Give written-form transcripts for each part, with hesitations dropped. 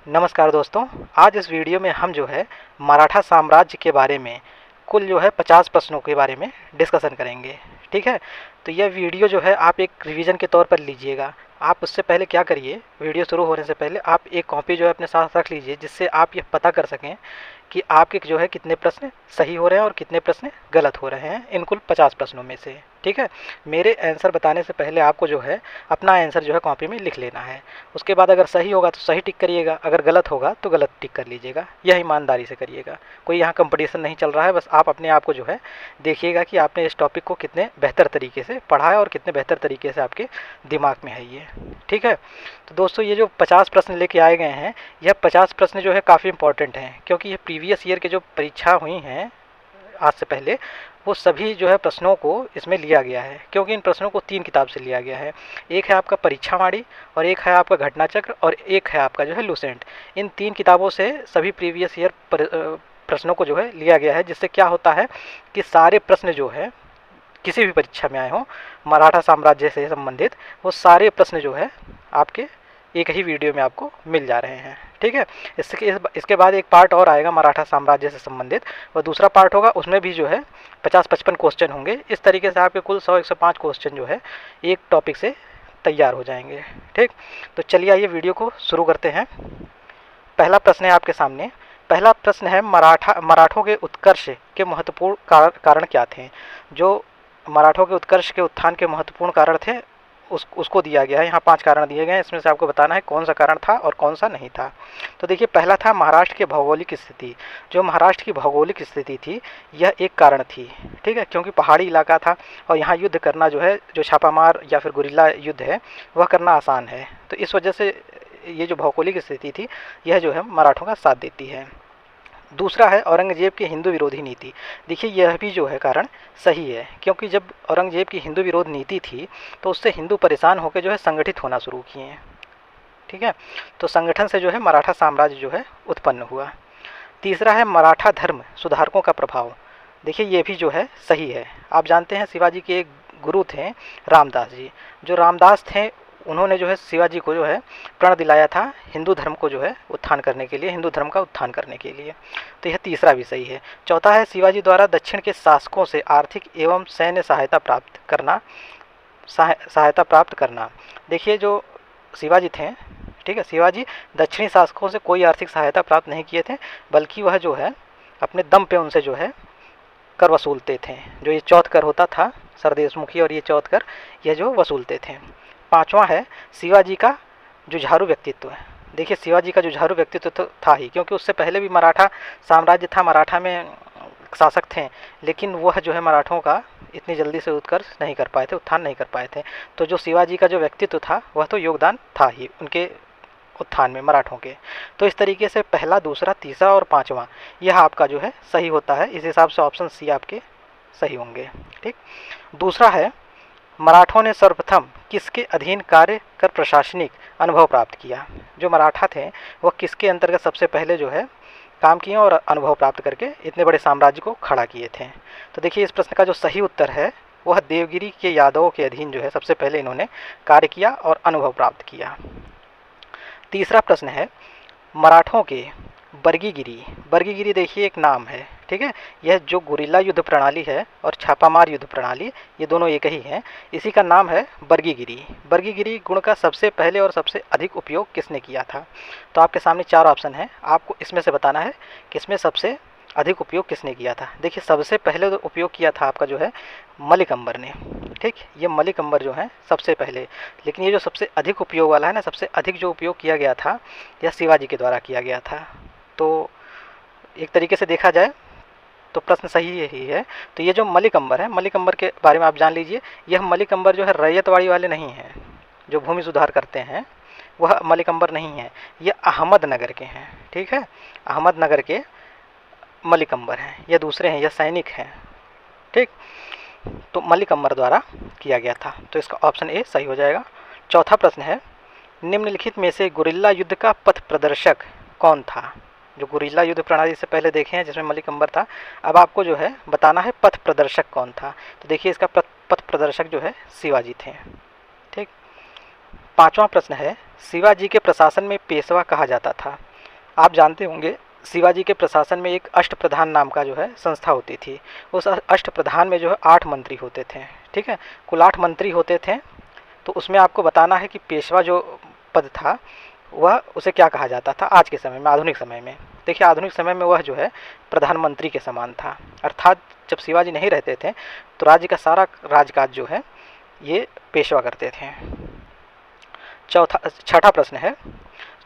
नमस्कार दोस्तों। आज इस वीडियो में हम जो है मराठा साम्राज्य के बारे में कुल जो है 50 प्रश्नों के बारे में डिस्कशन करेंगे। ठीक है, तो यह वीडियो जो है आप एक रिवीजन के तौर पर लीजिएगा। आप उससे पहले क्या करिए, वीडियो शुरू होने से पहले आप एक कॉपी जो है अपने साथ रख लीजिए, जिससे आप यह पता कर सकें कि आपके जो है कितने प्रश्न सही हो रहे हैं और कितने प्रश्न गलत हो रहे हैं इन कुल 50 प्रश्नों में से। ठीक है, मेरे आंसर बताने से पहले आपको जो है अपना आंसर जो है कॉपी में लिख लेना है। उसके बाद अगर सही होगा तो सही टिक करिएगा, अगर गलत होगा तो गलत टिक कर लीजिएगा। यह ईमानदारी से करिएगा, कोई यहाँ कंपटीशन नहीं चल रहा है। बस आप अपने आप को जो है देखिएगा कि आपने इस टॉपिक को कितने बेहतर तरीके से पढ़ा है और कितने बेहतर तरीके से आपके दिमाग में है ये। ठीक है, तो दोस्तों ये जो 50 प्रश्न लेके आए गए हैं, यह 50 प्रश्न जो है काफ़ी इंपॉर्टेंट हैं, क्योंकि ये प्रीवियस ईयर के जो परीक्षा हुई हैं आज से पहले, वो सभी जो है प्रश्नों को इसमें लिया गया है। क्योंकि इन प्रश्नों को 3 किताब से लिया गया है। एक है आपका परीक्षावाणी, और एक है आपका घटनाचक्र, और एक है आपका जो है लुसेंट। इन 3 किताबों से सभी प्रीवियस ईयर प्रश्नों को जो है लिया गया है, जिससे क्या होता है कि सारे प्रश्न जो है किसी भी परीक्षा में आए हों मराठा साम्राज्य से संबंधित, वो सारे प्रश्न जो है आपके एक ही वीडियो में आपको मिल जा रहे हैं। ठीक है, इसके बाद एक पार्ट और आएगा मराठा साम्राज्य से संबंधित, वह दूसरा पार्ट होगा, उसमें भी जो है 50-55 क्वेश्चन होंगे। इस तरीके से आपके कुल 100-105 क्वेश्चन जो है एक टॉपिक से तैयार हो जाएंगे। ठीक, तो चलिए आइए वीडियो को शुरू करते हैं। पहला प्रश्न है आपके सामने। पहला प्रश्न है मराठों के उत्कर्ष के महत्वपूर्ण कारण क्या थे। जो मराठों के उत्कर्ष के उत्थान के महत्वपूर्ण कारण थे उसको दिया गया है। यहाँ 5 कारण दिए गए हैं, इसमें से आपको बताना है कौन सा कारण था और कौन सा नहीं था। तो देखिए, पहला था महाराष्ट्र की भौगोलिक स्थिति। जो महाराष्ट्र की भौगोलिक स्थिति थी, यह एक कारण थी। ठीक है, क्योंकि पहाड़ी इलाका था और यहाँ युद्ध करना जो है, जो छापामार या फिर गुरिल्ला युद्ध है, वह करना आसान है। तो इस वजह से ये जो भौगोलिक स्थिति थी, यह जो है मराठों का साथ देती है। दूसरा है औरंगजेब की हिंदू विरोधी नीति। देखिए, यह भी जो है कारण सही है, क्योंकि जब औरंगजेब की हिंदू विरोध नीति थी तो उससे हिंदू परेशान होकर जो है संगठित होना शुरू किए हैं। ठीक है, तो संगठन से जो है मराठा साम्राज्य जो है उत्पन्न हुआ। तीसरा है मराठा धर्म सुधारकों का प्रभाव। देखिए, ये भी जो है सही है। आप जानते हैं शिवाजी के एक गुरु थे रामदास जी। जो रामदास थे, उन्होंने जो है शिवाजी को जो है प्रण दिलाया था हिंदू धर्म को जो है उत्थान करने के लिए, हिंदू धर्म का उत्थान करने के लिए। तो यह तीसरा भी सही है। चौथा है शिवाजी द्वारा दक्षिण के शासकों से आर्थिक एवं सैन्य सहायता प्राप्त करना। सहायता प्राप्त करना। देखिए, जो शिवाजी थे, ठीक है, शिवाजी दक्षिणी शासकों से कोई आर्थिक सहायता प्राप्त नहीं किए थे, बल्कि वह जो है अपने दम पे उनसे जो है कर वसूलते थे। जो ये चौथ कर होता था, सरदेशमुखी और ये चौथ कर, यह जो वसूलते थे। पांचवा है शिवाजी का जुझारू व्यक्तित्व है। देखिए, शिवाजी का जुझारू व्यक्तित्व तो था ही, क्योंकि उससे पहले भी मराठा साम्राज्य था, मराठा में शासक थे, लेकिन वह जो है मराठों का इतनी जल्दी से उत्कर्ष नहीं कर पाए थे, उत्थान नहीं कर पाए थे। तो जो शिवाजी का जो व्यक्तित्व था, वह तो योगदान था ही उनके उत्थान में मराठों के। तो इस तरीके से पहला, दूसरा, तीसरा और पांचवा यह आपका जो है सही होता है। इस हिसाब से ऑप्शन सी आपके सही होंगे। ठीक, दूसरा है मराठों ने सर्वप्रथम किसके अधीन कार्य कर प्रशासनिक अनुभव प्राप्त किया। जो मराठा थे, वह किसके अंतर्गत सबसे पहले जो है काम किए और अनुभव प्राप्त करके इतने बड़े साम्राज्य को खड़ा किए थे। तो देखिए, इस प्रश्न का जो सही उत्तर है, वह देवगिरी के यादवों के अधीन जो है सबसे पहले इन्होंने कार्य किया और अनुभव प्राप्त किया। तीसरा प्रश्न है मराठों के बर्गीगिरी। बर्गीगिरी देखिए एक नाम है। ठीक है, यह जो गुरिल्ला युद्ध प्रणाली है और छापामार युद्ध प्रणाली, ये दोनों एक ही हैं। इसी का नाम है बर्गीगिरी। बर्गीगिरी गुण का सबसे पहले और सबसे अधिक उपयोग किसने किया था। तो आपके सामने 4 ऑप्शन है, आपको इसमें से बताना है कि इसमें सबसे अधिक उपयोग किसने किया था। देखिए, सबसे पहले तो उपयोग किया था आपका जो है मलिक अंबर ने। ठीक, ये मलिक अंबर जो है सबसे पहले, लेकिन ये जो सबसे अधिक उपयोग वाला है ना, सबसे अधिक जो उपयोग किया गया था, यह शिवाजी के द्वारा किया गया था। तो एक तरीके से देखा जाए तो प्रश्न सही ही है। तो ये जो मलिक अंबर है, मलिक अंबर के बारे में आप जान लीजिए। यह मलिक अंबर जो है रैयतवाड़ी वाले नहीं हैं, जो भूमि सुधार करते हैं, वह मलिक अंबर नहीं है। ये अहमदनगर के हैं। ठीक है, अहमदनगर के मलिक अंबर हैं, यह दूसरे हैं, यह सैनिक हैं। ठीक, तो मलिक अंबर द्वारा किया गया था। तो इसका ऑप्शन ए सही हो जाएगा। चौथा प्रश्न है निम्नलिखित में से गुरिल्ला युद्ध का पथ प्रदर्शक कौन था। जो गुरिल्ला युद्ध प्रणाली से पहले देखे हैं, जिसमें मलिक अंबर था, अब आपको जो है बताना है पथ प्रदर्शक कौन था। तो देखिए, इसका पथ प्रदर्शक जो है शिवाजी थे। ठीक, पांचवा प्रश्न है शिवाजी के प्रशासन में पेशवा कहा जाता था। आप जानते होंगे शिवाजी के प्रशासन में एक अष्टप्रधान नाम का जो है संस्था होती थी। उस अष्टप्रधान में जो है 8 मंत्री होते थे। ठीक है, कुल 8 मंत्री होते थे। तो उसमें आपको बताना है कि पेशवा जो पद था वह उसे क्या कहा जाता था आज के समय में, आधुनिक समय में। देखिए आधुनिक समय में वह जो है प्रधानमंत्री के समान था। अर्थात जब शिवाजी नहीं रहते थे तो राज्य का सारा राजकाज जो है ये पेशवा करते थे। छठा प्रश्न है,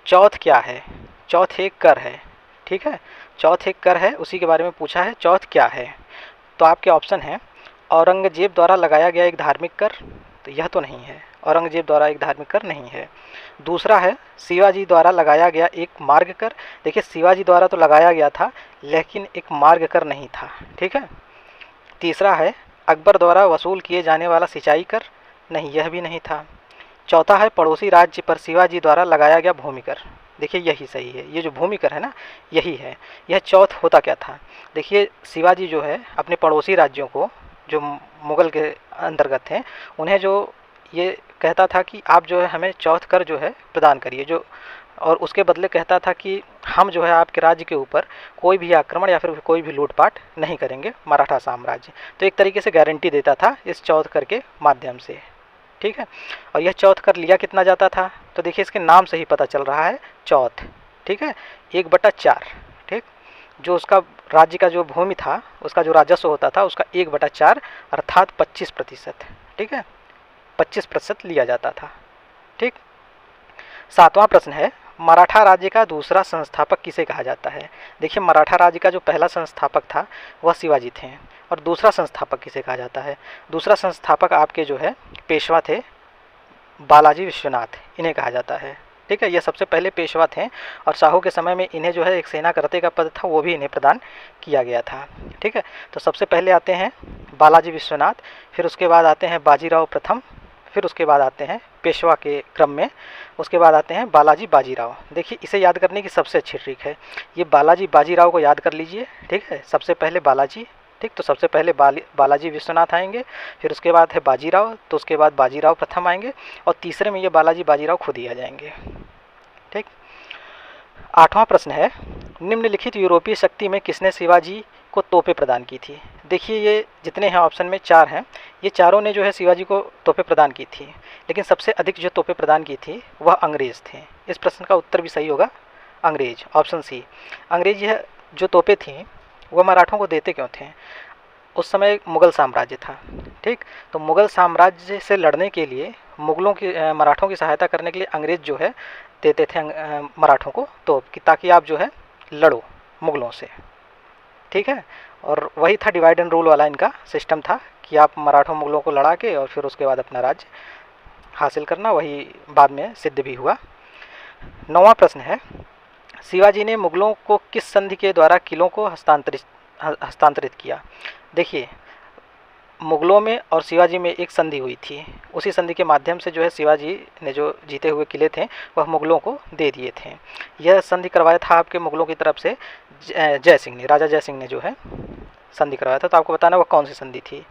चौथ क्या है? चौथ एक कर है। ठीक है, चौथ एक कर है, उसी के बारे में पूछा है, चौथ क्या है? तो आपके ऑप्शन हैं औरंगजेब द्वारा लगाया गया एक धार्मिक कर, तो यह तो नहीं है, औरंगजेब द्वारा एक धार्मिक कर नहीं है। दूसरा है शिवाजी द्वारा लगाया गया एक मार्ग कर। देखिए शिवाजी द्वारा तो लगाया गया था लेकिन एक मार्ग कर नहीं था। ठीक है। तीसरा है अकबर द्वारा वसूल किए जाने वाला सिंचाई कर, नहीं यह भी नहीं था। चौथा है पड़ोसी राज्य पर शिवाजी द्वारा लगाया गया भूमि कर। देखिए यही सही है, ये जो भूमि कर है ना यही है। यह चौथ होता क्या था? देखिए शिवाजी जो है अपने पड़ोसी राज्यों को जो मुग़ल के अंतर्गत थे उन्हें जो ये कहता था कि आप जो है हमें चौथ कर जो है प्रदान करिए, जो और उसके बदले कहता था कि हम जो है आपके राज्य के ऊपर कोई भी आक्रमण या फिर कोई भी लूटपाट नहीं करेंगे, मराठा साम्राज्य। तो एक तरीके से गारंटी देता था इस चौथ कर के माध्यम से। ठीक है, और यह चौथ कर लिया कितना जाता था? तो देखिए इसके नाम से ही पता चल रहा है चौथ। ठीक है, 1/4। ठीक, जो उसका राज्य का जो भूमि था उसका जो राजस्व होता था उसका 1/4 अर्थात 25%। ठीक है, 25% लिया जाता था। ठीक, 7वां प्रश्न है मराठा राज्य का दूसरा संस्थापक किसे कहा जाता है? देखिए मराठा राज्य का जो पहला संस्थापक था वह शिवाजी थे, और दूसरा संस्थापक किसे कहा जाता है? दूसरा संस्थापक आपके जो है पेशवा थे बालाजी विश्वनाथ, इन्हें कहा जाता है। ठीक है, ये सबसे पहले पेशवा थे और शाहू के समय में इन्हें जो है एक सेना करते का पद था वो भी इन्हें प्रदान किया गया था। ठीक है, तो सबसे पहले आते हैं बालाजी विश्वनाथ, फिर उसके बाद आते हैं बाजीराव प्रथम, फिर उसके बाद आते हैं पेशवा के क्रम में, उसके बाद आते हैं बालाजी बाजीराव। देखिए इसे याद करने की सबसे अच्छी ट्रिक है, ये बालाजी बाजीराव को याद कर लीजिए। ठीक है, सबसे पहले बालाजी, ठीक, तो सबसे पहले बालाजी विश्वनाथ आएंगे, फिर उसके बाद है बाजीराव, तो उसके बाद बाजीराव प्रथम आएंगे, और तीसरे में ये बालाजी बाजीराव खुद ही आ जाएंगे। ठीक, 8वां प्रश्न है निम्नलिखित यूरोपीय शक्ति में किसने शिवाजी को तोपें प्रदान की थी? देखिए ये जितने हैं ऑप्शन में 4 हैं, ये चारों ने जो है शिवाजी को तोपें प्रदान की थी, लेकिन सबसे अधिक जो तोपें प्रदान की थी वह अंग्रेज़ थे। इस प्रश्न का उत्तर भी सही होगा, अंग्रेज, ऑप्शन सी। अंग्रेज यह जो तोपें थीं वह मराठों को देते क्यों थे? उस समय मुग़ल साम्राज्य था। ठीक, तो मुग़ल साम्राज्य से लड़ने के लिए मुग़लों की मराठों की सहायता करने के लिए अंग्रेज़ जो है देते थे मराठों को तोप कि ताकि आप जो है लड़ो मुग़लों से। ठीक है, और वही था डिवाइड एंड रूल वाला इनका सिस्टम था कि आप मराठों मुग़लों को लड़ा के और फिर उसके बाद अपना राज्य हासिल करना, वही बाद में सिद्ध भी हुआ। 9वां प्रश्न है शिवाजी ने मुग़लों को किस संधि के द्वारा किलों को हस्तांतरित किया? देखिए मुग़लों में और शिवाजी में एक संधि हुई थी, उसी संधि के माध्यम से जो है शिवाजी ने जो जीते हुए किले थे वह मुग़लों को दे दिए थे। यह संधि करवाया था आपके मुग़लों की तरफ से जय सिंह ने, राजा जय सिंह ने जो है संधि करवाया था। तो आपको बताना वह कौन सी संधि थी?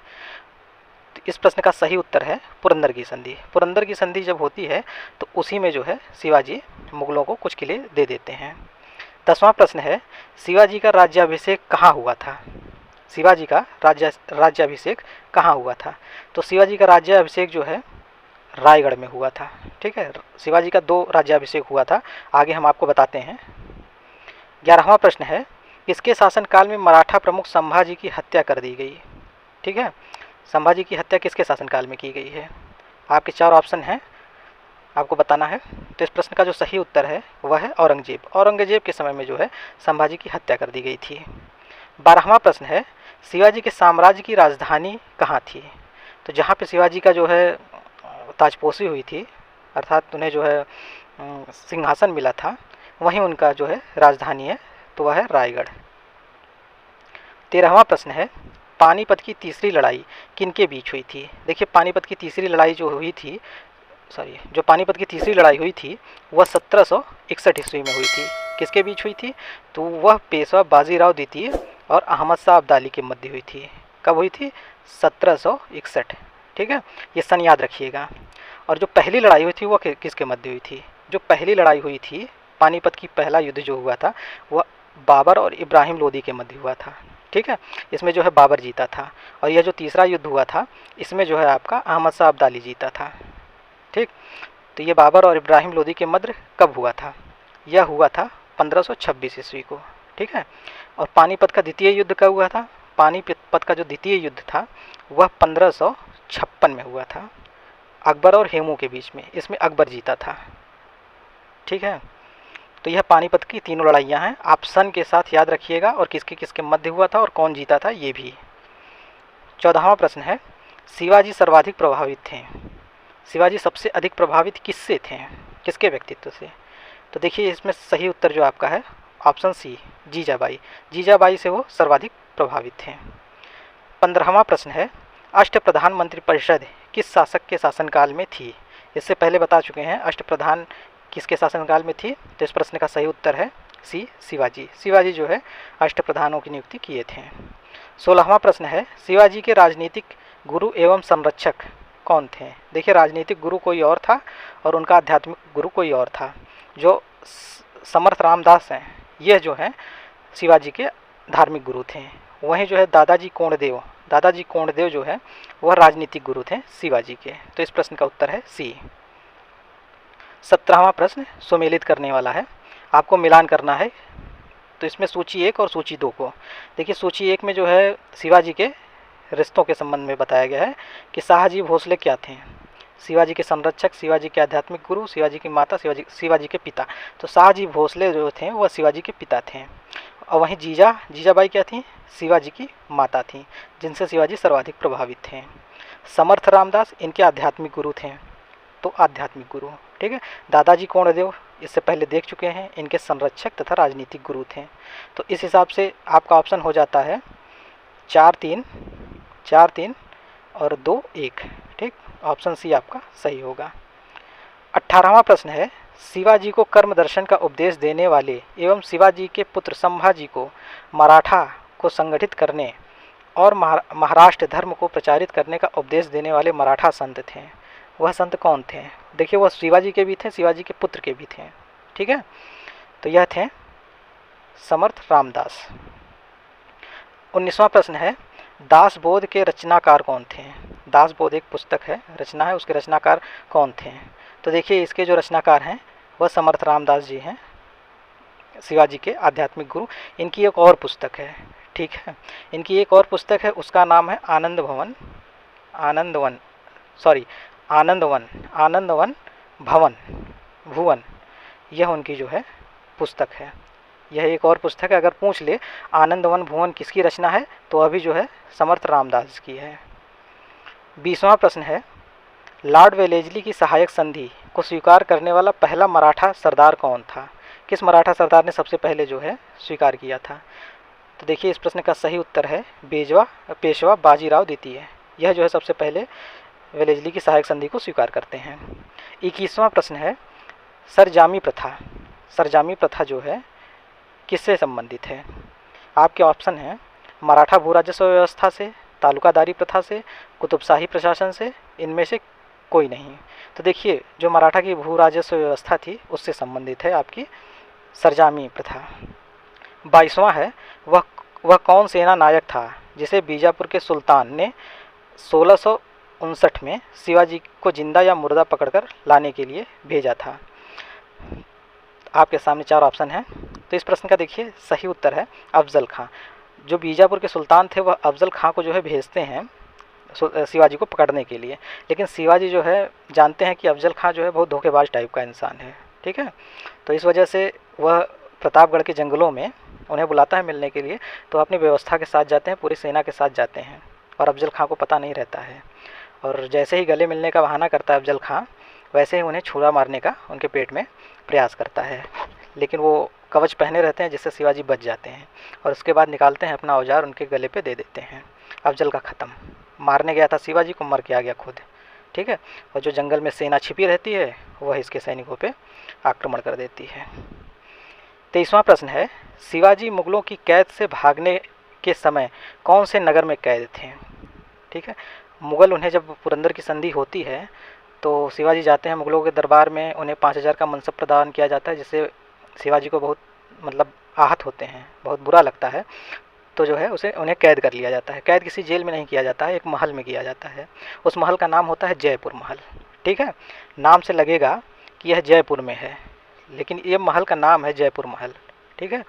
तो इस प्रश्न का सही उत्तर है पुरंदर की संधि। पुरंदर की संधि जब होती है तो उसी में जो है शिवाजी मुग़लों को कुछ किले दे देते हैं। 10वां प्रश्न है शिवाजी का राज्याभिषेक कहाँ हुआ था? शिवाजी का राज्याभिषेक कहाँ हुआ था? तो शिवाजी का राज्याभिषेक जो है रायगढ़ में हुआ था। ठीक है, शिवाजी का 2 राज्याभिषेक हुआ था, आगे हम आपको बताते हैं। 11वां प्रश्न है किसके शासनकाल में मराठा प्रमुख संभाजी की हत्या कर दी गई? ठीक है, संभाजी की हत्या किसके शासनकाल में की गई है? आपके 4 ऑप्शन हैं, आपको बताना है। तो इस प्रश्न का जो सही उत्तर है वह है औरंगजेब। औरंगजेब के समय में जो है संभाजी की हत्या कर दी गई थी। 12वां प्रश्न है शिवाजी के साम्राज्य की राजधानी कहाँ थी? तो जहाँ पे शिवाजी का जो है ताजपोशी हुई थी, अर्थात उन्हें जो है सिंहासन मिला था, वहीं उनका जो है राजधानी है, तो वह है रायगढ़। 13वां प्रश्न है पानीपत की तीसरी लड़ाई किनके बीच हुई थी? देखिए पानीपत की तीसरी लड़ाई जो हुई थी, जो पानीपत की तीसरी लड़ाई हुई थी वह 1761 ईस्वी में हुई थी। किसके बीच हुई थी? तो वह पेशवा बाजीराव द्वितीय और अहमद शाह अब्दाली के मध्य हुई थी। कब हुई थी? 1761। ठीक है, ये सन याद रखिएगा। और जो पहली लड़ाई हुई थी वो किसके मध्य हुई थी? जो पहली लड़ाई हुई थी पानीपत की पहला युद्ध जो हुआ था वह बाबर और इब्राहिम लोदी के मध्य हुआ था। ठीक है, इसमें जो है बाबर जीता था। और यह जो तीसरा युद्ध हुआ था इसमें जो है आपका अहमद शाह अब्दाली जीता था। ठीक, तो ये बाबर और इब्राहिम लोदी के मध्य कब हुआ था? यह हुआ था 1526 ईस्वी को। ठीक है, और पानीपत का द्वितीय युद्ध कब हुआ था? पानीपत का जो द्वितीय युद्ध था वह 1556 में हुआ था, अकबर और हेमू के बीच में। इसमें अकबर जीता था। ठीक है, तो यह पानीपत की तीनों लड़ाइयाँ हैं। आप सन के साथ याद रखिएगा और किसके किसके मध्य हुआ था और कौन जीता था ये भी। 14वां प्रश्न है, शिवाजी सर्वाधिक प्रभावित थे। शिवाजी सबसे अधिक प्रभावित किससे थे, किसके व्यक्तित्व से? तो देखिए इसमें सही उत्तर जो आपका है ऑप्शन सी, जीजाबाई। जीजाबाई से वो सर्वाधिक प्रभावित थे। 15वां प्रश्न है, अष्टप्रधान मंत्रिपरिषद किस शासक के शासनकाल में थी? इससे पहले बता चुके हैं अष्टप्रधान किसके शासनकाल में थी, तो इस प्रश्न का सही उत्तर है सी, शिवाजी। शिवाजी जो है अष्टप्रधानों की नियुक्ति किए थे। 16वां प्रश्न है, शिवाजी के राजनीतिक गुरु एवं संरक्षक कौन थे? देखिए राजनीतिक गुरु कोई और था और उनका आध्यात्मिक गुरु कोई और था। जो समर्थ रामदास हैं यह जो है शिवाजी के धार्मिक गुरु थे। वहीं जो है दादाजी कोंडदेव जो है वह राजनीतिक गुरु थे शिवाजी के। तो इस प्रश्न का उत्तर है सी। 17वां प्रश्न सुमेलित करने वाला है, आपको मिलान करना है। तो इसमें सूची 1 और सूची 2 को देखिए। सूची 1 में जो है शिवाजी के रिश्तों के संबंध में बताया गया है कि शाहजी भोसले क्या थे? शिवाजी के संरक्षक, शिवाजी के आध्यात्मिक गुरु, शिवाजी की माता, शिवाजी के पिता। तो शाहजी भोसले जो थे वह शिवाजी के पिता थे। और वहीं जीजाबाई क्या थी? शिवाजी की माता थी, जिनसे शिवाजी सर्वाधिक प्रभावित थे। समर्थ रामदास इनके आध्यात्मिक गुरु थे, तो आध्यात्मिक गुरु। ठीक है, दादाजी कोंडदेव इससे पहले देख चुके हैं, इनके संरक्षक तथा राजनीतिक गुरु थे। तो इस हिसाब से आपका ऑप्शन हो जाता है 4-3 और 2-1। ठीक, ऑप्शन सी आपका सही होगा। 18वां प्रश्न है, शिवाजी को कर्म दर्शन का उपदेश देने वाले एवं शिवाजी के पुत्र संभाजी को मराठा को संगठित करने और महाराष्ट्र धर्म को प्रचारित करने का उपदेश देने वाले मराठा संत थे। वह संत कौन थे? देखिए वह शिवाजी के भी थे, शिवाजी के पुत्र के भी थे। ठीक है, तो यह थे समर्थ रामदास। 19वां प्रश्न है, दासबोध के रचनाकार कौन थे? दासबोध एक पुस्तक है, रचना है, उसके रचनाकार कौन थे? तो देखिए इसके जो रचनाकार हैं वह समर्थ रामदास जी हैं, शिवाजी के आध्यात्मिक गुरु। इनकी एक और पुस्तक है। ठीक है, इनकी एक और पुस्तक है, उसका नाम है आनंदवन भुवन। यह उनकी जो है पुस्तक है। यह एक और पुस्तक है। अगर पूछ ले आनंदवन भुवन किसकी रचना है तो अभी जो है समर्थ रामदास की है। 20वां प्रश्न है, लॉर्ड वेलेस्ली की सहायक संधि को स्वीकार करने वाला पहला मराठा सरदार कौन था? किस मराठा सरदार ने सबसे पहले जो है स्वीकार किया था? तो देखिए इस प्रश्न का सही उत्तर है पेशवा बाजीराव द्वितीय। यह जो है सबसे पहले वेलेस्ली की सहायक संधि को स्वीकार करते हैं। 21वां प्रश्न है, सरजामी प्रथा जो है किससे संबंधित है? आपके ऑप्शन हैं मराठा भू राजस्व व्यवस्था से, तालुकादारी प्रथा से, कुतुबशाही प्रशासन से, इनमें से कोई नहीं। तो देखिए जो मराठा की भू राजस्व व्यवस्था थी उससे संबंधित है आपकी सरजामी प्रथा। 22वां है, वह कौन सेना नायक था जिसे बीजापुर के सुल्तान ने 1659 में शिवाजी को जिंदा या मुर्दा पकड़कर लाने के लिए भेजा था? आपके सामने 4 ऑप्शन हैं। तो इस प्रश्न का देखिए सही उत्तर है अफजल खां। जो बीजापुर के सुल्तान थे वह अफजल खां को जो है भेजते हैं शिवाजी को पकड़ने के लिए, लेकिन शिवाजी जो है जानते हैं कि अफजल खां जो है बहुत धोखेबाज टाइप का इंसान है। ठीक है, तो इस वजह से वह प्रतापगढ़ के जंगलों में उन्हें बुलाता है मिलने के लिए, तो अपनी व्यवस्था के साथ जाते हैं, पूरी सेना के साथ जाते हैं और अफजल खां को पता नहीं रहता है। और जैसे ही गले मिलने का बहाना करता है अफजल खां, वैसे ही उन्हें छुरा मारने का उनके पेट में प्रयास करता है, लेकिन वो कवच पहने रहते हैं जिससे शिवाजी बच जाते हैं और उसके बाद निकालते हैं अपना औजार, उनके गले पे दे देते हैं। अफजल का ख़त्म। मारने गया था शिवाजी को, मर के आ गया खुद। ठीक है, और जो जंगल में सेना छिपी रहती है वह इसके सैनिकों पे आक्रमण कर देती है। 23वां प्रश्न है, शिवाजी मुगलों की कैद से भागने के समय कौन से नगर में कैद थे? ठीक है, मुग़ल उन्हें जब पुरंदर की संधि होती है तो शिवाजी जाते हैं मुग़लों के दरबार में, उन्हें 5000 का मनसब प्रदान किया जाता है जिससे शिवाजी को बहुत मतलब आहत होते हैं, बहुत बुरा लगता है। तो जो है उन्हें कैद कर लिया जाता है। कैद किसी जेल में नहीं किया जाता है, एक महल में किया जाता है। उस महल का नाम होता है जयपुर महल। ठीक है, नाम से लगेगा कि यह जयपुर में है, लेकिन ये महल का नाम है जयपुर महल। ठीक है,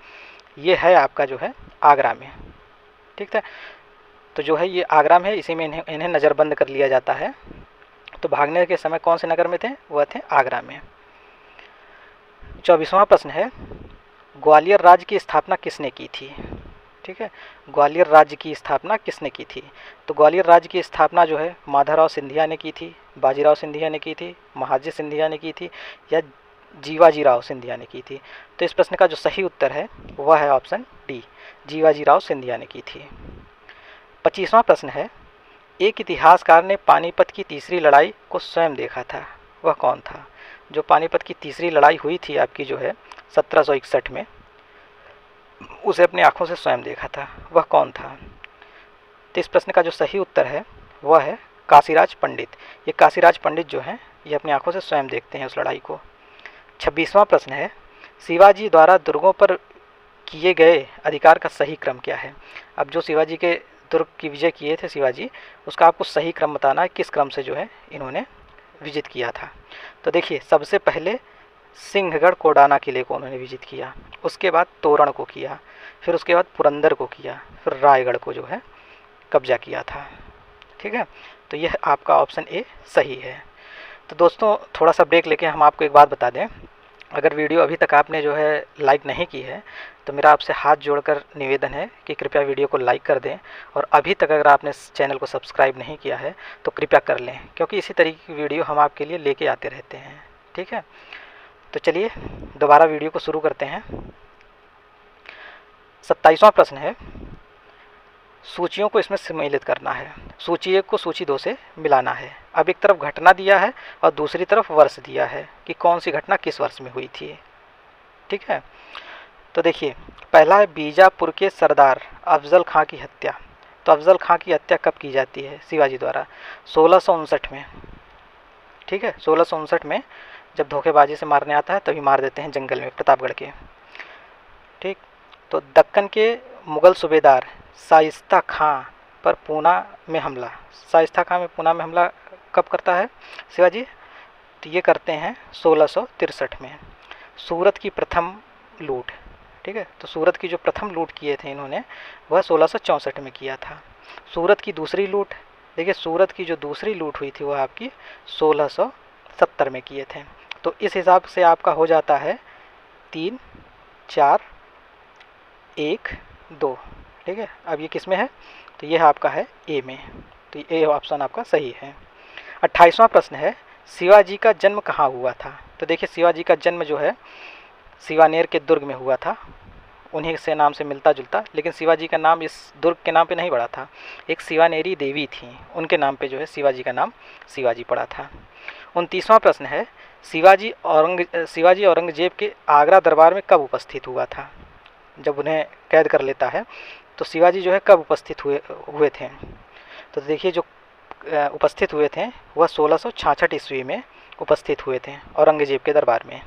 ये है आपका जो है आगरा में। ठीक है, तो जो है ये आगरा में है, इसी में इन्हें नज़रबंद कर लिया जाता है। तो भागने के समय कौन से नगर में थे? वह थे आगरा में। 24वां प्रश्न है, ग्वालियर राज्य की स्थापना किसने की थी? ठीक है, ग्वालियर राज्य की स्थापना किसने की थी? तो ग्वालियर राज्य की स्थापना जो है माधवराव सिंधिया ने की थी, बाजीराव सिंधिया ने की थी, महाजी सिंधिया ने की थी, या जीवाजीराव सिंधिया ने की थी? तो इस प्रश्न का जो सही उत्तर है वह है ऑप्शन डी, जीवाजीराव सिंधिया ने की थी। 25वां प्रश्न है, एक इतिहासकार ने पानीपत की तीसरी लड़ाई को स्वयं देखा था, वह कौन था? जो पानीपत की तीसरी लड़ाई हुई थी आपकी जो है 1761 में, उसे अपनी आंखों से स्वयं देखा था, वह कौन था? तो इस प्रश्न का जो सही उत्तर है वह है काशीराज पंडित। ये काशीराज पंडित जो हैं ये अपनी आंखों से स्वयं देखते हैं उस लड़ाई को। 26वां प्रश्न है, शिवाजी द्वारा दुर्गों पर किए गए अधिकार का सही क्रम क्या है? अब जो शिवाजी के दुर्ग की विजय किए थे शिवाजी, उसका आपको सही क्रम बताना है, किस क्रम से जो है इन्होंने विजित किया था। तो देखिए, सबसे पहले सिंहगढ़ कोडाना किले को उन्होंने विजित किया, उसके बाद तोरण को किया, फिर उसके बाद पुरंदर को किया, फिर रायगढ़ को जो है कब्जा किया था। ठीक है, तो यह आपका ऑप्शन ए सही है। तो दोस्तों थोड़ा सा ब्रेक लेके हम आपको एक बात बता दें, अगर वीडियो अभी तक आपने जो है लाइक नहीं की है तो मेरा आपसे हाथ जोड़कर निवेदन है कि कृपया वीडियो को लाइक कर दें, और अभी तक अगर आपने इस चैनल को सब्सक्राइब नहीं किया है तो कृपया कर लें, क्योंकि इसी तरीके की वीडियो हम आपके लिए लेके आते रहते हैं। ठीक है, तो चलिए दोबारा वीडियो को शुरू करते हैं। 27वां प्रश्न है, सूचियों को इसमें सम्मिलित करना है। सूची 1 को सूची 2 से मिलाना है। अब एक तरफ घटना दिया है और दूसरी तरफ वर्ष दिया है कि कौन सी घटना किस वर्ष में हुई थी। ठीक है, तो देखिए, पहला है बीजापुर के सरदार अफजल खां की हत्या। तो अफजल खां की हत्या कब की जाती है शिवाजी द्वारा? 1659 में। ठीक है, 1659 में जब धोखेबाजी से मारने आता है तभी मार देते हैं जंगल में प्रतापगढ़ के। ठीक, तो दक्कन के मुग़ल सूबेदार शाइस्ता खां पर पूना में हमला, शाइस्ता खां में पूना में हमला कब करता है शिवाजी? तो ये करते हैं 1663 में। सूरत की प्रथम लूट, ठीक है, तो सूरत की जो प्रथम लूट किए थे इन्होंने वह 1664 में किया था। सूरत की दूसरी लूट, देखिए सूरत की जो दूसरी लूट हुई थी वह आपकी 1670 में किए थे। तो इस हिसाब से आपका हो जाता है 3, 4, 1, 2। ठीक है, अब ये किस में है? तो यह आपका है ए में, तो ए ऑप्शन आपका सही है। 28वां प्रश्न है, शिवाजी का जन्म कहाँ हुआ था? तो देखिए, शिवाजी का जन्म जो है सिवानेर के दुर्ग में हुआ था, उन्हीं से नाम से मिलता जुलता, लेकिन शिवाजी का नाम इस दुर्ग के नाम पे नहीं पड़ा था, एक सिवानेरी देवी थी उनके नाम पे जो है शिवाजी का नाम शिवाजी पड़ा था। 29वां प्रश्न है, शिवाजी औरंगजेब के आगरा दरबार में कब उपस्थित हुआ था? जब उन्हें कैद कर लेता है तो शिवाजी जो है कब उपस्थित हुए थे? तो देखिए, जो उपस्थित हुए थे वह 1666 ईस्वी में उपस्थित हुए थे औरंगजेब के दरबार में।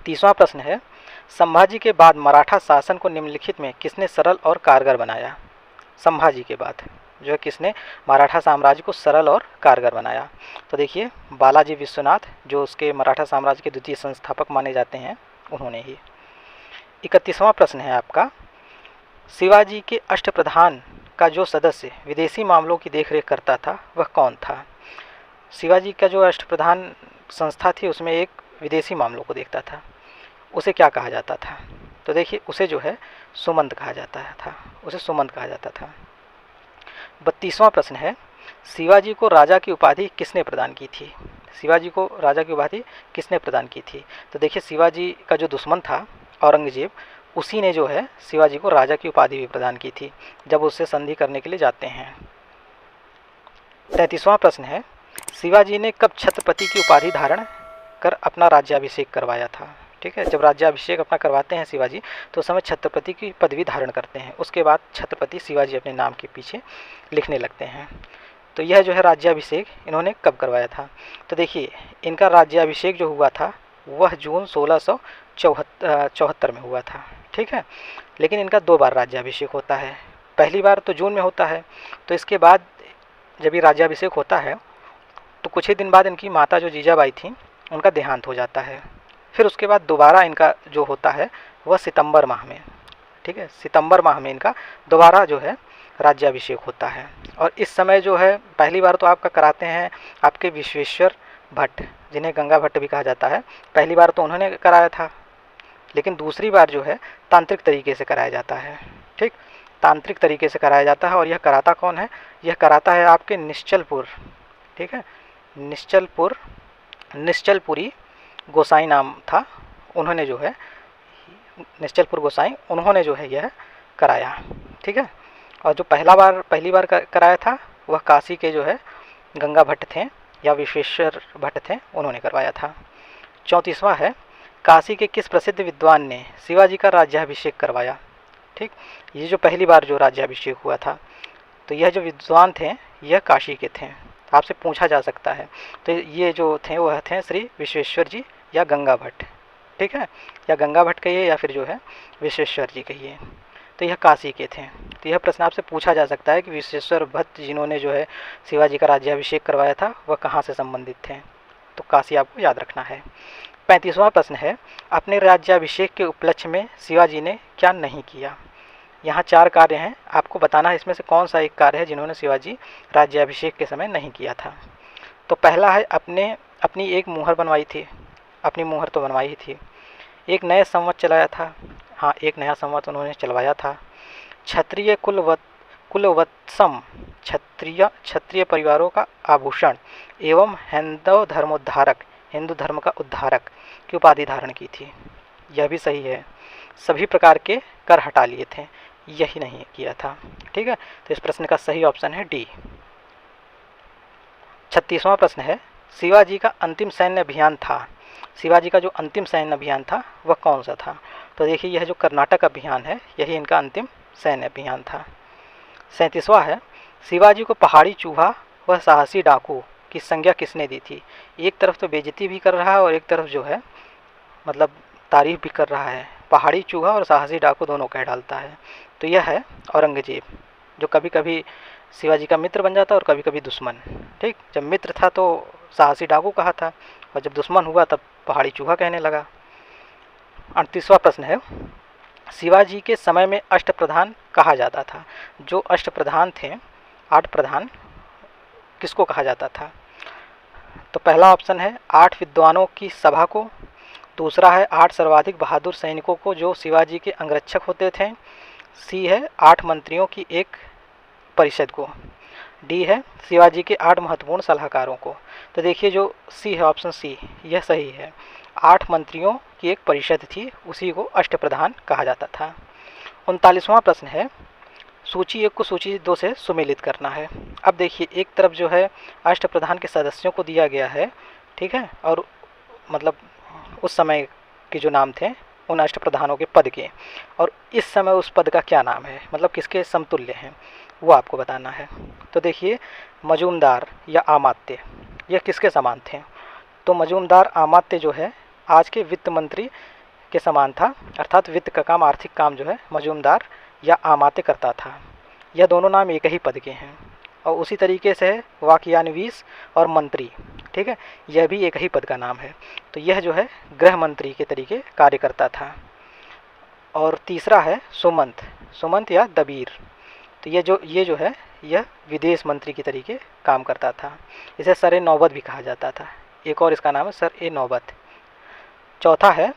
30वां प्रश्न है, संभाजी के बाद मराठा शासन को निम्नलिखित में किसने सरल और कारगर बनाया? संभाजी के बाद जो है किसने मराठा साम्राज्य को सरल और कारगर बनाया? तो देखिए, बालाजी विश्वनाथ, जो उसके मराठा साम्राज्य के द्वितीय संस्थापक माने जाते हैं, उन्होंने ही। 31वां प्रश्न है आपका, शिवाजी के अष्टप्रधान का जो सदस्य विदेशी मामलों की देखरेख करता था वह कौन था? शिवाजी का जो अष्टप्रधान संस्था थी उसमें एक विदेशी मामलों को देखता था, उसे क्या कहा जाता था? तो देखिए, उसे जो है सुमंत कहा जाता था, उसे सुमंत कहा जाता था। 32वां प्रश्न है, शिवाजी को राजा की उपाधि किसने प्रदान की थी? शिवाजी को राजा की उपाधि किसने प्रदान की थी? तो देखिए, शिवाजी का जो दुश्मन था औरंगजेब, उसी ने जो है शिवाजी को राजा की उपाधि भी प्रदान की थी जब उससे संधि करने के लिए जाते हैं। 33वां प्रश्न है, शिवाजी ने कब छत्रपति की उपाधि धारण कर अपना राज्याभिषेक करवाया था? ठीक है, जब राज्याभिषेक अपना करवाते हैं शिवाजी तो उस समय छत्रपति की पदवी धारण करते हैं, उसके बाद छत्रपति शिवाजी अपने नाम के पीछे लिखने लगते हैं। तो यह जो है राज्याभिषेक इन्होंने कब करवाया था? तो देखिए, इनका राज्याभिषेक जो हुआ था वह जून 74 में हुआ था। ठीक है, लेकिन इनका 2 बार राज्याभिषेक होता है। पहली बार तो जून में होता है, तो इसके बाद जब ये राज्याभिषेक होता है तो कुछ ही दिन बाद इनकी माता जो जीजाबाई थी उनका देहांत हो जाता है। फिर उसके बाद दोबारा इनका जो होता है वह सितंबर माह में, ठीक है, सितंबर माह में इनका दोबारा जो है राज्याभिषेक होता है। और इस समय जो है पहली बार तो आपका कराते हैं आपके विश्वेश्वर भट्ट, जिन्हें गंगा भट्ट भी कहा जाता है। पहली बार तो उन्होंने कराया था, लेकिन दूसरी बार जो है तांत्रिक तरीके से कराया जाता है। ठीक, तांत्रिक तरीके से कराया जाता है। और यह कराता कौन है? यह कराता है आपके निश्चलपुर, ठीक है, निश्चलपुरी गोसाई नाम था। उन्होंने जो है निश्चलपुर गोसाई, उन्होंने जो है यह कराया। ठीक है, और जो पहली बार कराया था वह काशी के जो है गंगा भट्ट थे या विश्वेश्वर भट्ट थे, उन्होंने करवाया था। 34वां है, काशी के किस प्रसिद्ध विद्वान ने शिवाजी का राज्याभिषेक करवाया? ठीक, ये जो पहली बार जो राज्याभिषेक हुआ था, तो यह जो विद्वान थे यह काशी के थे। आपसे पूछा जा सकता है, तो ये जो थे वह थे श्री विश्वेश्वर जी या गंगा भट्ट। ठीक है, या गंगा भट्ट कहिए या फिर जो है विश्वेश्वर जी कहिए, तो यह काशी के थे। तो यह प्रश्न आपसे पूछा जा सकता है कि विश्वेश्वर भट्ट जिन्होंने जो है शिवाजी का राज्याभिषेक करवाया था वह कहाँ से संबंधित थे? तो काशी आपको याद रखना है। 35वां प्रश्न है, अपने राज्याभिषेक के उपलक्ष्य में शिवाजी ने क्या नहीं किया? यहाँ 4 कार्य हैं, आपको बताना है इसमें से कौन सा एक कार्य है जिन्होंने शिवाजी राज्याभिषेक के समय नहीं किया था। तो पहला है अपनी एक मुहर बनवाई थी, अपनी मुहर तो बनवाई ही थी। एक नया संवत चलाया था, हाँ एक नया संवत उन्होंने चलवाया था। क्षत्रिय कुलवत्सम, क्षत्रिय परिवारों का आभूषण एवं हिंदू धर्म का उद्धारक की उपाधि धारण की थी, यह भी सही है। सभी प्रकार के कर हटा लिए थे, यही नहीं किया था। ठीक है, तो इस प्रश्न का सही ऑप्शन है डी। 36वां प्रश्न है, शिवाजी का अंतिम सैन्य अभियान था, शिवाजी का जो अंतिम सैन्य अभियान था वह कौन सा था? तो देखिए यह जो कर्नाटक अभियान है यही इनका अंतिम सैन्य अभियान था। 37वां है, शिवाजी को पहाड़ी चूहा व साहसी डाकू की संज्ञा किसने दी थी? एक तरफ तो बेइज्जती भी कर रहा है और एक तरफ जो है मतलब तारीफ भी कर रहा है। पहाड़ी चूहा और साहसी डाकू दोनों कह डालता है। तो यह है औरंगजेब, जो कभी कभी शिवाजी का मित्र बन जाता और कभी कभी दुश्मन। ठीक, जब मित्र था तो साहसी डाकू कहा था और जब दुश्मन हुआ तब पहाड़ी चूहा कहने लगा। 38वां प्रश्न है, शिवाजी के समय में अष्टप्रधान कहा जाता था। जो अष्टप्रधान थे, 8 प्रधान, किसको कहा जाता था? तो पहला ऑप्शन है 8 विद्वानों की सभा को, दूसरा है 8 सर्वाधिक बहादुर सैनिकों को जो शिवाजी के अंगरक्षक होते थे, सी है 8 मंत्रियों की एक परिषद को, डी है शिवाजी के 8 महत्वपूर्ण सलाहकारों को। तो देखिए जो सी है, ऑप्शन सी, यह सही है। 8 मंत्रियों की एक परिषद थी, उसी को अष्टप्रधान कहा जाता था। 39वां प्रश्न है, सूची 1 को सूची 2 से सुमेलित करना है। अब देखिए एक तरफ जो है अष्टप्रधान के सदस्यों को दिया गया है, ठीक है, और मतलब उस समय के जो नाम थे उन अष्टप्रधानों के पद के, और इस समय उस पद का क्या नाम है, मतलब किसके समतुल्य हैं, वो आपको बताना है। तो देखिए मजूमदार या आमात्य, यह किसके समान थे? तो मजूमदार आमात्य जो है आज के वित्त मंत्री के समान था, अर्थात वित्त का काम, आर्थिक काम जो है मजूमदार या आमात्य करता था। यह दोनों नाम एक ही पद के हैं। और उसी तरीके से है वाक्यान्वीस और मंत्री, ठीक है, यह भी एक ही पद का नाम है। तो यह जो है गृह मंत्री के तरीके कार्य करता था। और तीसरा है सुमंत या दबीर, तो ये जो है यह विदेश मंत्री की तरीके काम करता था। इसे सर ए नौबत भी कहा जाता था, एक और इसका नाम है सर ए नौबत। चौथा है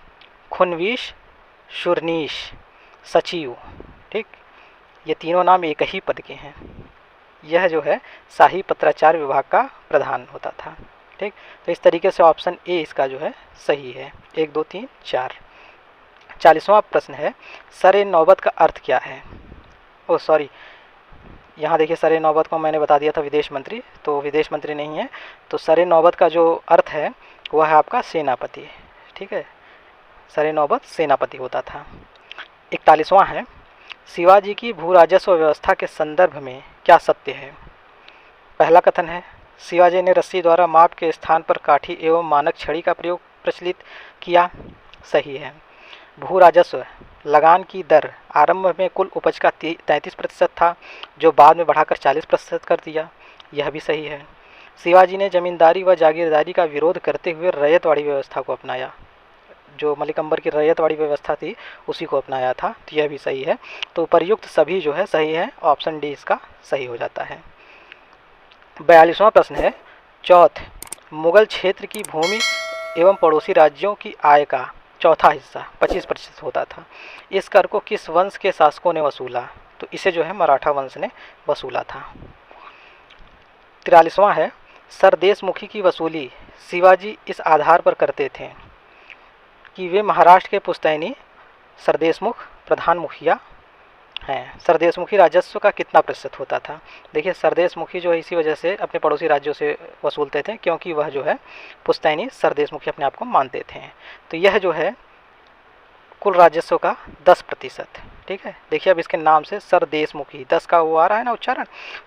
खुनवीश, शुरनीश, सचिव, ठीक, ये तीनों नाम एक ही पद के हैं। यह जो है शाही पत्राचार विभाग का प्रधान होता था। ठीक, तो इस तरीके से ऑप्शन ए इसका जो है सही है। 1 2 3 4। 40वां प्रश्न है, सर ए नौबत का अर्थ क्या है? ओ सॉरी, यहाँ देखिए सर ए नौबत को मैंने बता दिया था विदेश मंत्री, तो विदेश मंत्री नहीं है। तो सर ए नौबत का जो अर्थ है वह है आपका सेनापति। ठीक है, सर ए नौबत सेनापति होता था। 41वां है, शिवाजी की भू राजस्व व्यवस्था के संदर्भ में क्या सत्य है? पहला कथन है शिवाजी ने रस्सी द्वारा माप के स्थान पर काठी एवं मानक छड़ी का प्रयोग प्रचलित किया, सही है। भू राजस्व लगान की दर आरंभ में कुल उपज का 33% था, जो बाद में बढ़ाकर 40% कर दिया। यह भी सही है। शिवाजी ने जमींदारी व जागीरदारी का विरोध करते हुए रैयतवाड़ी व्यवस्था को अपनाया। जो मलिक अंबर की रैयतवाड़ी व्यवस्था थी उसी को अपनाया था, तो यह भी सही है। तो उपर्युक्त सभी जो है सही है, ऑप्शन डी इसका सही हो जाता है। 42वां प्रश्न है, चौथ मुगल क्षेत्र की भूमि एवं पड़ोसी राज्यों की आय का चौथा हिस्सा 25% होता था। इस कर को किस वंश के शासकों ने वसूला? तो इसे जो है मराठा वंश ने वसूला था। 43वां है, सरदेशमुखी की वसूली शिवाजी इस आधार पर करते थे कि वे महाराष्ट्र के पुश्तैनी सरदेशमुख प्रधान मुखिया हैं। सरदेशमुखी राजस्व का कितना प्रतिशत होता था? देखिए, सरदेशमुखी जो है इसी वजह से अपने पड़ोसी राज्यों से वसूलते थे, क्योंकि वह जो है पुश्तैनी सरदेशमुखी अपने आप को मानते थे। तो यह जो है कुल राजस्व का 10%। ठीक है, देखिए अब इसके नाम से सरदेशमुखी 10 का वो आ रहा है ना उच्चारण,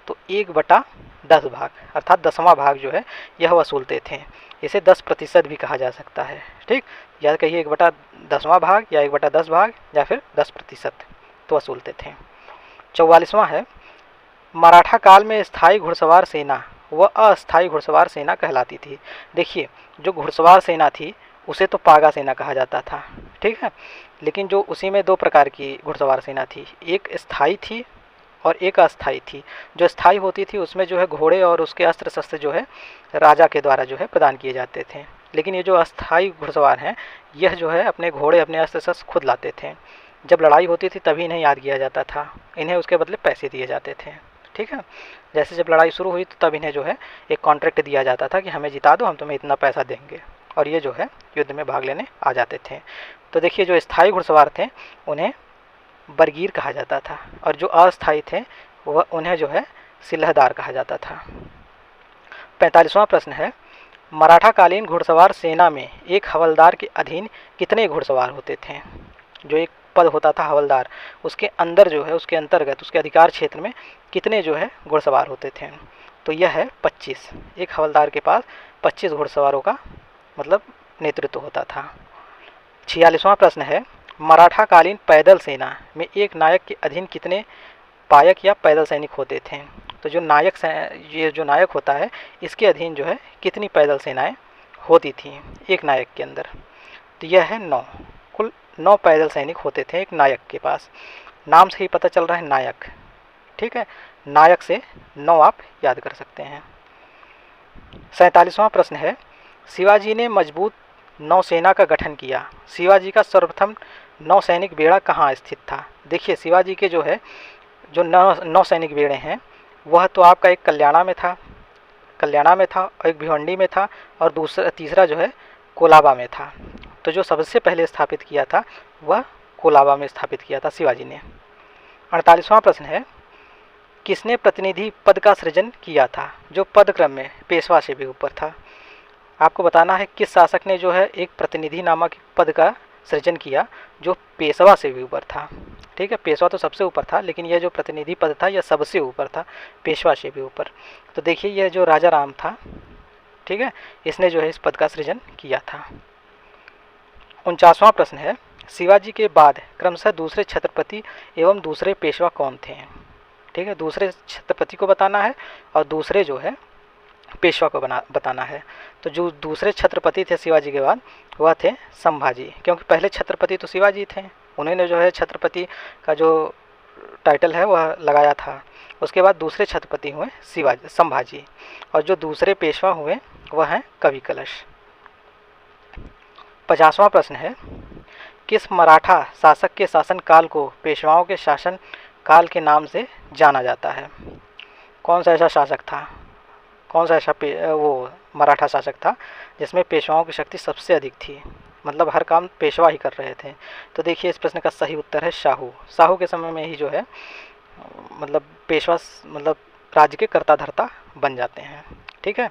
तो 1/10 भाग अर्थात 10वां भाग जो है यह वसूलते थे। इसे 10% भी कहा जा सकता है। ठीक, याद कहिए 1/10वां भाग या 1/10 भाग या फिर 10% तो वसूलते थे। 44वां है, मराठा काल में स्थायी घुड़सवार सेना व अस्थायी घुड़सवार सेना कहलाती थी। देखिए, जो घुड़सवार सेना थी उसे तो पागा सेना कहा जाता था। ठीक है, लेकिन जो उसी में दो प्रकार की घुड़सवार सेना थी, एक स्थायी थी और एक अस्थायी थी। जो स्थायी होती थी उसमें जो है घोड़े और उसके अस्त्र शस्त्र जो है राजा के द्वारा जो है प्रदान किए जाते थे। लेकिन ये जो अस्थायी घुड़सवार हैं यह जो है अपने घोड़े अपने अस्त्र शस्त्र खुद लाते थे। जब लड़ाई होती थी तभी इन्हें याद किया जाता था, इन्हें उसके बदले पैसे दिए जाते थे। ठीक है, जैसे जब लड़ाई शुरू हुई तो तब इन्हें जो है एक कॉन्ट्रैक्ट दिया जाता था कि हमें जिता दो, हम तुम्हें इतना पैसा देंगे, और ये जो है युद्ध में भाग लेने आ जाते थे। तो देखिए, जो स्थायी घुड़सवार थे उन्हें बरगीर कहा जाता था, और जो अस्थायी थे वह उन्हें जो है सिलहदार कहा जाता था। 45वां प्रश्न है, मराठाकालीन घुड़सवार सेना में एक हवलदार के अधीन कितने घुड़सवार होते थे? जो एक पद होता था हवलदार, उसके अंदर जो है उसके अंतर्गत उसके अधिकार क्षेत्र में कितने जो है घुड़सवार होते थे? तो यह है 25। एक हवलदार के पास 25 घुड़सवारों का मतलब नेतृत्व होता था। 46वां प्रश्न है, मराठाकालीन पैदल सेना में एक नायक के अधीन कितने पायक या पैदल सैनिक होते थे? तो जो ये जो नायक होता है इसके अधीन जो है कितनी पैदल सेनाएं होती थी एक नायक के अंदर? तो यह है 9। कुल 9 पैदल सैनिक होते थे एक नायक के पास। नाम से ही पता चल रहा है नायक। ठीक है, नायक से 9 आप याद कर सकते हैं। 47वां प्रश्न है, शिवाजी ने मजबूत नौसेना का गठन किया। शिवाजी का सर्वप्रथम नौसैनिक बेड़ा कहाँ स्थित था? देखिए, शिवाजी के जो है जो नौसैनिक बेड़े हैं वह तो आपका एक कल्याणा में था और एक भिवंडी में था, और तीसरा जो है कोलाबा में था। तो जो सबसे पहले स्थापित किया था वह कोलाबा में स्थापित किया था शिवाजी ने। 48वां प्रश्न है, किसने प्रतिनिधि पद का सृजन किया था जो पद क्रम में पेशवा से भी ऊपर था? आपको बताना है किस शासक ने जो है एक प्रतिनिधि नामक पद का सृजन किया जो पेशवा से भी ऊपर था। ठीक है, पेशवा तो सबसे ऊपर था, लेकिन यह जो प्रतिनिधि पद था यह सबसे ऊपर था, पेशवा से भी ऊपर। तो देखिए, यह जो राजा राम था, ठीक है, इसने जो है इस पद का सृजन किया था। 49वां प्रश्न है, शिवाजी के बाद क्रमशः दूसरे छत्रपति एवं दूसरे पेशवा कौन थे? ठीक है, दूसरे छत्रपति को बताना है और दूसरे जो है पेशवा को बताना है। तो जो दूसरे छत्रपति थे शिवाजी के बाद वह थे संभाजी, क्योंकि पहले छत्रपति तो शिवाजी थे, उन्होंने जो है छत्रपति का जो टाइटल है वह लगाया था। उसके बाद दूसरे छत्रपति हुए संभाजी, और जो दूसरे पेशवा हुए वह हैं कवि कलश। 50वां प्रश्न है, किस मराठा शासक के शासन काल को पेशवाओं के शासन काल के नाम से जाना जाता है? कौन सा ऐसा शासक था, कौन सा ऐसा वो मराठा शासक था जिसमें पेशवाओं की शक्ति सबसे अधिक थी, मतलब हर काम पेशवा ही कर रहे थे? तो देखिए, इस प्रश्न का सही उत्तर है शाहू। शाहू के समय में ही जो है मतलब पेशवा मतलब राज्य के कर्ता धर्ता बन जाते हैं। ठीक है,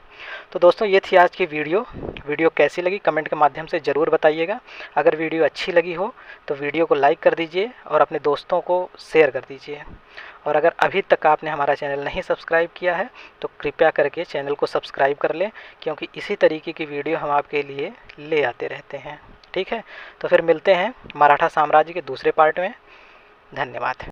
तो दोस्तों ये थी आज की वीडियो कैसी लगी कमेंट के माध्यम से ज़रूर बताइएगा। अगर वीडियो अच्छी लगी हो तो वीडियो को लाइक कर दीजिए और अपने दोस्तों को शेयर कर दीजिए। और अगर अभी तक आपने हमारा चैनल नहीं सब्सक्राइब किया है तो कृपया करके चैनल को सब्सक्राइब कर लें, क्योंकि इसी तरीके की वीडियो हम आपके लिए ले आते रहते हैं। ठीक। ठीक है, तो फिर मिलते हैं मराठा साम्राज्य के दूसरे पार्ट में। धन्यवाद।